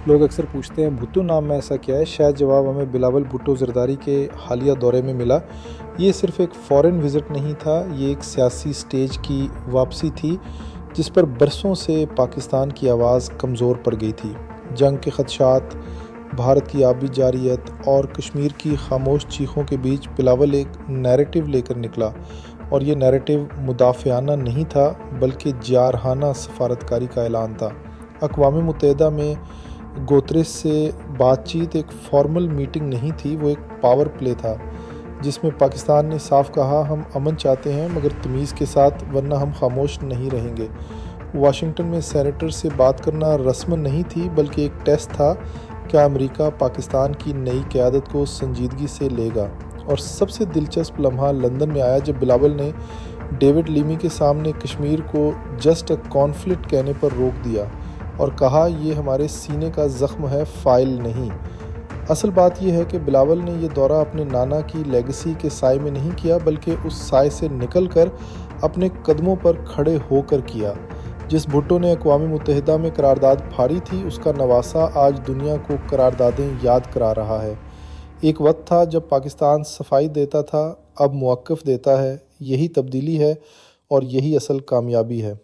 लोग अक्सर पूछते हैं भुट्टो नाम में ऐसा क्या है। शायद जवाब हमें बिलावल भुट्टो ज़रदारी के हालिया दौरे में मिला। ये सिर्फ एक फ़ॉरेन विज़िट नहीं था, ये एक सियासी स्टेज की वापसी थी जिस पर बरसों से पाकिस्तान की आवाज़ कमज़ोर पड़ गई थी। जंग के ख़दशात, भारत की आबी जारियत और कश्मीर की खामोश चीखों के बीच बिलावल एक नैरेटिव लेकर निकला, और ये नैरेटिव मुदाफ़ियाना नहीं था बल्कि जारहाना सफारतकारी का ऐलान था। अक़वाम मुत्तहिदा में गुतेरेस से बातचीत एक फॉर्मल मीटिंग नहीं थी, वो एक पावर प्ले था जिसमें पाकिस्तान ने साफ कहा, हम अमन चाहते हैं मगर तमीज़ के साथ, वरना हम खामोश नहीं रहेंगे। वाशिंगटन में सेनेटर से बात करना रस्म नहीं थी बल्कि एक टेस्ट था, क्या अमेरिका पाकिस्तान की नई क़यादत को संजीदगी से लेगा। और सबसे दिलचस्प लम्हा लंदन में आया जब बिलावल ने डेविड लीमी के सामने कश्मीर को जस्ट अ कॉन्फ्लिक्ट कहने पर रोक दिया और कहा, ये हमारे सीने का ज़ख्म है, फ़ाइल नहीं। असल बात यह है कि बिलावल ने यह दौरा अपने नाना की लेगेसी के साए में नहीं किया बल्कि उस साए से निकलकर अपने कदमों पर खड़े होकर किया। जिस भुट्टो ने अक़वाम मुत्तहिदा में करारदाद फाड़ी थी, उसका नवासा आज दुनिया को करारदादें याद करा रहा है। एक वक्त था जब पाकिस्तान सफाई देता था, अब मौक़िफ़ देता है। यही तब्दीली है और यही असल कामयाबी है।